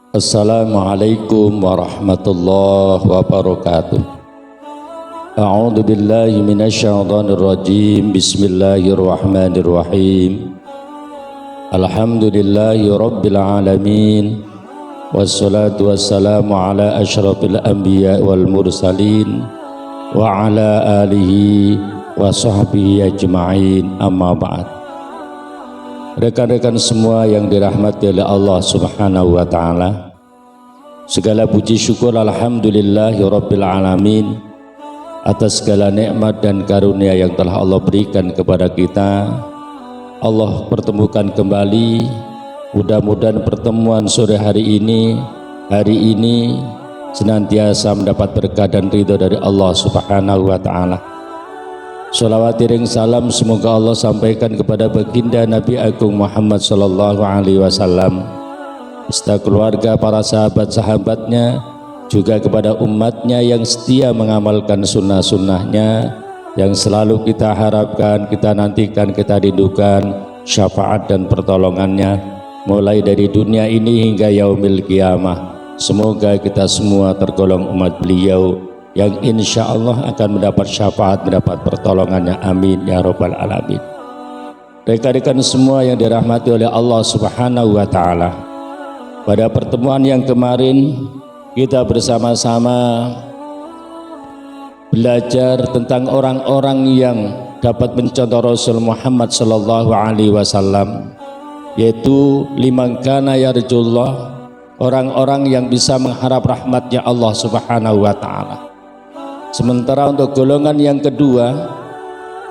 Assalamualaikum warahmatullahi wabarakatuh. A'udzu billahi minasyaitonir rajim. Bismillahirrahmanirrahim. Alhamdulillahi rabbil alamin. Wassalatu wassalamu ala asyrafil anbiya wal mursalin wa ala alihi wa sahbihi ajma'in. Amma ba'd. Rekan-rekan semua yang dirahmati oleh Allah Subhanahu wa taala, segala puji syukur alhamdulillahi rabbil alamin atas segala nikmat dan karunia yang telah Allah berikan kepada kita. Allah pertemukan kembali, mudah-mudahan pertemuan sore hari ini senantiasa mendapat berkah dan ridho dari Allah Subhanahu wa taala. Sholawat iring salam semoga Allah sampaikan kepada baginda Nabi Agung Muhammad sallallahu alaihi wasallam, beserta keluarga, para sahabat-sahabatnya, juga kepada umatnya yang setia mengamalkan sunnah-sunnahnya, yang selalu kita harapkan, kita nantikan, kita rindukan syafaat dan pertolongannya mulai dari dunia ini hingga yaumil qiyamah. Semoga kita semua tergolong umat beliau yang insya Allah akan mendapat syafaat, mendapat pertolongannya. Amin ya rabbal alamin. Rekan-rekan semua yang dirahmati oleh Allah Subhanahu wa taala, pada pertemuan yang kemarin kita bersama-sama belajar tentang orang-orang yang dapat mencontoh Rasul Muhammad sallallahu alaihi wasallam, yaitu liman kana yarjullah, orang-orang yang bisa mengharap rahmatnya Allah Subhanahu wa taala. Sementara untuk golongan yang kedua,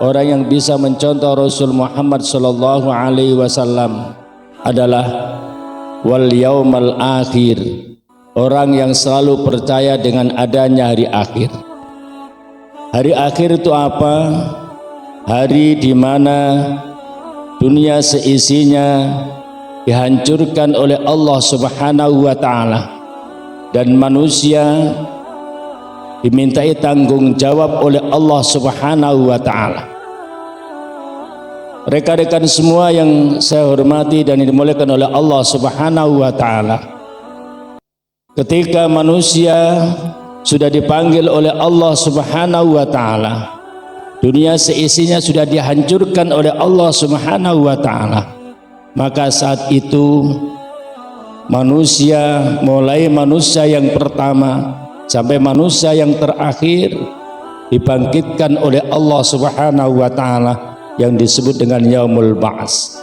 orang yang bisa mencontoh Rasul Muhammad sallallahu alaihi wasallam adalah wal yaumal akhir, orang yang selalu percaya dengan adanya hari akhir. Hari akhir itu apa? Hari di mana dunia seisinya dihancurkan oleh Allah Subhanahu wa taala dan manusia dimintai tanggung jawab oleh Allah Subhanahu wa taala. Rekan-rekan semua yang saya hormati dan dimuliakan oleh Allah Subhanahu wa taala, ketika manusia sudah dipanggil oleh Allah Subhanahu wa taala, dunia seisinya sudah dihancurkan oleh Allah Subhanahu wa taala, maka saat itu manusia, mulai manusia yang pertama sampai manusia yang terakhir, dibangkitkan oleh Allah Subhanahu wa taala yang disebut dengan yaumul ba'ats.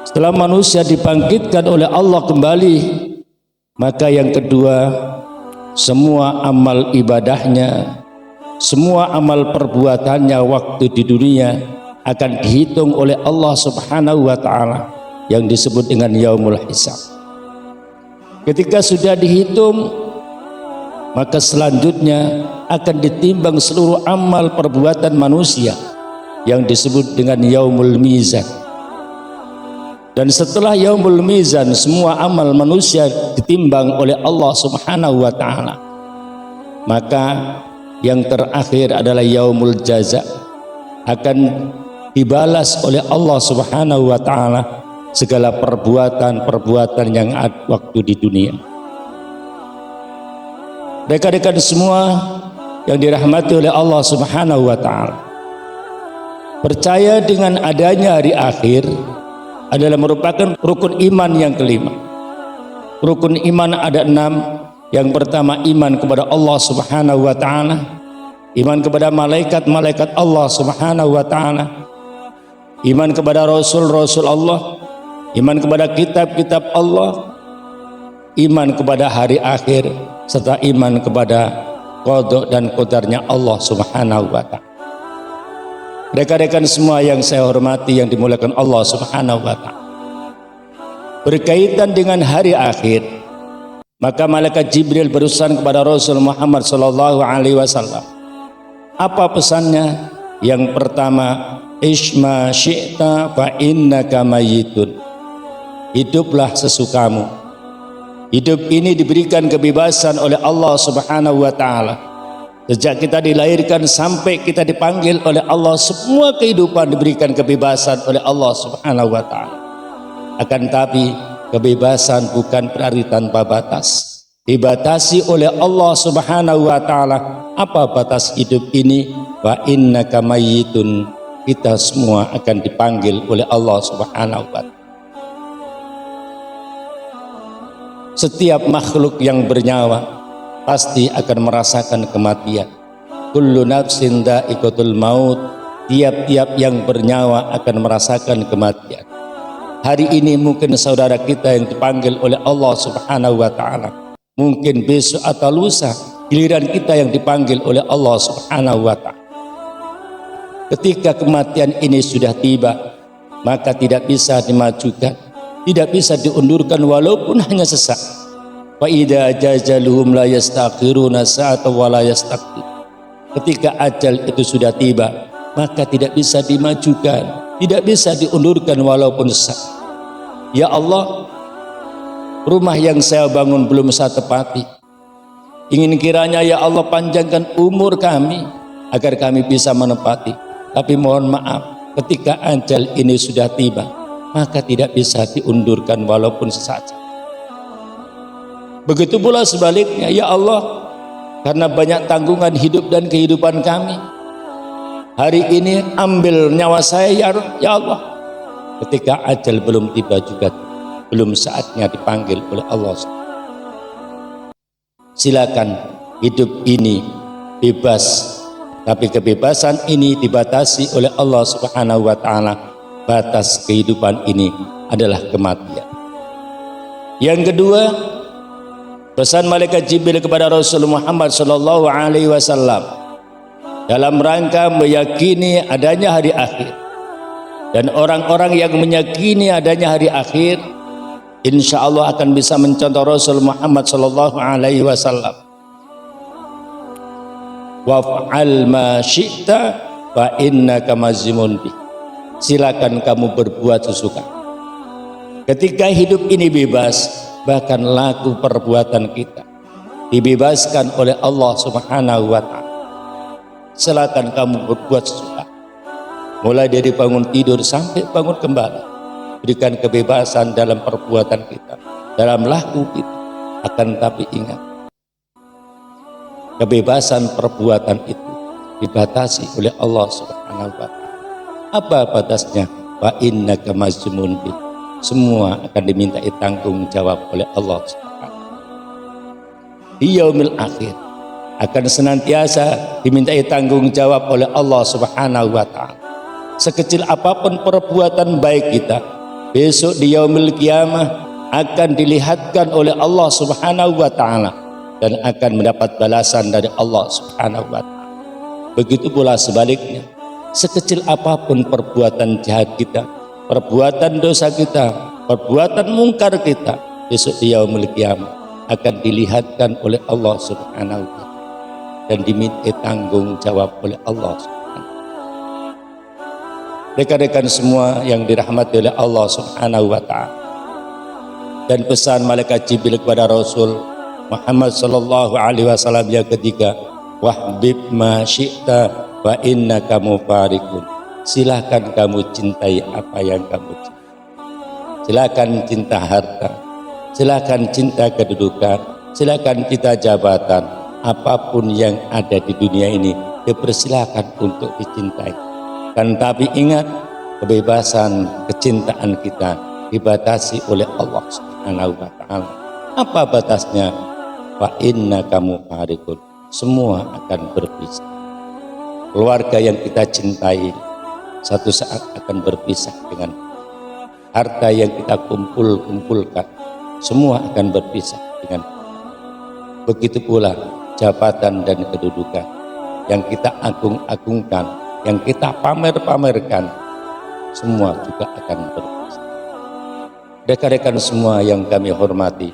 Setelah manusia dibangkitkan oleh Allah kembali, maka yang kedua, semua amal ibadahnya, semua amal perbuatannya waktu di dunia akan dihitung oleh Allah Subhanahu wa taala yang disebut dengan yaumul hisab. Ketika sudah dihitung, maka selanjutnya akan ditimbang seluruh amal perbuatan manusia yang disebut dengan yaumul mizan. Dan setelah yaumul mizan, semua amal manusia ditimbang oleh Allah Subhanahu wa taala. Maka yang terakhir adalah yaumul jaza, akan dibalas oleh Allah Subhanahu wa taala segala perbuatan-perbuatan yang ada waktu di dunia. Rekan-rekan semua yang dirahmati oleh Allah Subhanahu wa taala, percaya dengan adanya hari akhir adalah merupakan rukun iman yang kelima. Rukun iman ada 6. Yang pertama, iman kepada Allah Subhanahu wa taala, iman kepada malaikat-malaikat Allah Subhanahu wa taala, iman kepada rasul-rasul Allah, iman kepada kitab-kitab Allah, iman kepada hari akhir, serta iman kepada qada dan qadarnya Allah Subhanahu wa taala. Rekan-rekan semua yang saya hormati, yang dimuliakan Allah Subhanahu wa taala, berkaitan dengan hari akhir, maka malaikat Jibril berurusan kepada Rasul Muhammad sallallahu alaihi wasallam. Apa pesannya? Yang pertama, isma syi'ta fa innaka mayyitun. Hiduplah sesukamu. Hidup ini diberikan kebebasan oleh Allah Subhanahu wa taala. Sejak kita dilahirkan sampai kita dipanggil oleh Allah, semua kehidupan diberikan kebebasan oleh Allah Subhanahu wa taala. Akan tapi Kebebasan bukan berarti tanpa batas. Dibatasi oleh Allah Subhanahu wa taala. Apa batas hidup ini? Wa innaka mayyitun. Kita semua akan dipanggil oleh Allah Subhanahu wa taala. Setiap makhluk yang bernyawa pasti akan merasakan kematian. Kullu nafsin dha'iqatul maut. Tiap-tiap yang bernyawa akan merasakan kematian. Hari ini mungkin saudara kita yang dipanggil oleh Allah Subhanahu wa taala. Mungkin besok atau lusa giliran kita yang dipanggil oleh Allah Subhanahu wa taala. Ketika kematian ini sudah tiba, maka tidak bisa dimajukan, tidak bisa diundurkan walaupun hanya sesak. Fa idza ajaluhum la yastakhiruna sa'atan wa la yastaqdim. Ketika ajal itu sudah tiba, maka tidak bisa dimajukan, tidak bisa diundurkan walaupun sesak. Ya Allah, rumah yang saya bangun belum saya tepati. Ingin kiranya ya Allah panjangkan umur kami agar kami bisa menepati. Tapi mohon maaf, ketika ajal ini sudah tiba, maka tidak bisa diundurkan walaupun sesaat. Begitu pula sebaliknya, ya Allah, karena banyak tanggungan hidup dan kehidupan kami, hari ini ambil nyawa saya ya Allah. Ketika ajal belum tiba juga, belum saatnya dipanggil oleh Allah. Silakan, hidup ini bebas, tapi kebebasan ini dibatasi oleh Allah Subhanahu wa taala. Batas kehidupan ini adalah kematian. Yang kedua, pesan malaikat Jibril kepada Rasul Muhammad sallallahu alaihi wasallam dalam rangka meyakini adanya hari akhir. Dan orang-orang yang meyakini adanya hari akhir, insya Allah akan bisa mencontoh Rasul Muhammad sallallahu alaihi wasallam. Waf'al ma syi'ta fa innaka mazimun bih. Silakan kamu berbuat sesuka. Ketika hidup ini bebas, bahkan laku perbuatan kita dibebaskan oleh Allah Subhanahu wa taala. Silakan kamu berbuat sesuka. Mulai dari bangun tidur sampai bangun kembali, berikan kebebasan dalam perbuatan kita, dalam laku kita. Akan tapi ingat, kebebasan perbuatan itu dibatasi oleh Allah Subhanahu wa taala. Apa batasnya? Wa innaka mazmun bih. Semua akan dimintai tanggung jawab oleh Allah Subhanahu wa taala. Di yaumil akhir akan senantiasa dimintai tanggung jawab oleh Allah Subhanahu wa taala. Sekecil apapun perbuatan baik kita, besok di yaumil qiyamah akan dilihatkan oleh Allah Subhanahu wa taala dan akan mendapat balasan dari Allah Subhanahu wa taala. Begitu pula sebaliknya, sekecil apapun perbuatan jahat kita, perbuatan dosa kita, perbuatan mungkar kita, besok di yaumil qiyamah akan dilihatkan oleh Allah Subhanahu wa taala dan diminta tanggung jawab oleh Allah Subhanahu. Rekan-rekan semua yang dirahmati oleh Allah Subhanahu wa taala, dan pesan malaikat Jibril kepada Rasul Muhammad sallallahu alaihi wasallam yang ketiga, wahbib ma syi'ta wa innaka mufarikun. Silakan kamu cintai apa yang kamu cintai. Silakan cinta harta, silakan cinta kedudukan, silakan cinta jabatan, apapun yang ada di dunia ini dipersilakan untuk dicintai. Kan tapi ingat, kebebasan kecintaan kita dibatasi oleh Allah Subhanahu wa taala. Apa batasnya? Fa innaka mufarikun. Semua akan berpisah. Keluarga yang kita cintai satu saat akan berpisah dengan harta yang kita kumpulkan, semua akan berpisah dengan. Begitu pula jabatan dan kedudukan yang kita agung-agungkan, yang kita pamer-pamerkan, semua juga akan berpisah. Rekan-rekan semua yang kami hormati,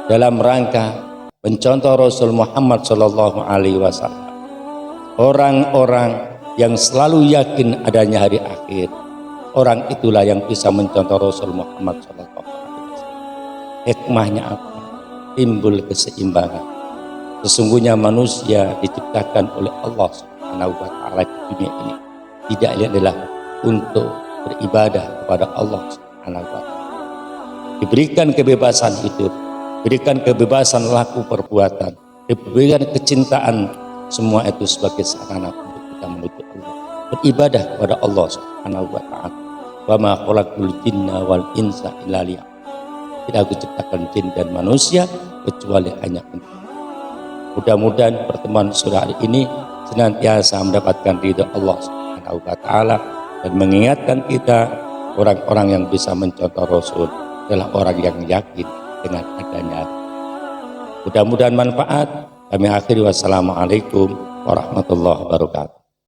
dalam rangka mencontoh Rasul Muhammad sallallahu alaihi wasallam, orang-orang yang selalu yakin adanya hari akhir, orang itulah yang bisa mencontoh Rasul Muhammad sallallahu alaihi wasallam. Hikmahnya apa? Timbul keseimbangan. Sesungguhnya manusia diciptakan oleh Allah Subhanahu wa taala di dunia ini tidak adalah untuk beribadah kepada Allah Subhanahu wa taala, diberikan kebebasan hidup, diberikan kebebasan laku perbuatan, diberikan kecintaan, semua itu sebagai sarana untuk kita menuju Allah, beribadah kepada Allah Subhanahu wa taala. Wa ma khalaqul jinna wal insa illa liya'budun. Tidak aku ciptakan jin dan manusia kecuali hanya untuk. Mudah-mudahan pertemuan sore hari ini senantiasa mendapatkan ridha Allah Subhanahu wa taala dan mengingatkan kita orang-orang yang bisa mencontoh Rasul adalah orang yang yakin dengan adanya. Mudah-mudahan manfaat. Kami akhiri, wassalamualaikum warahmatullahi wabarakatuh.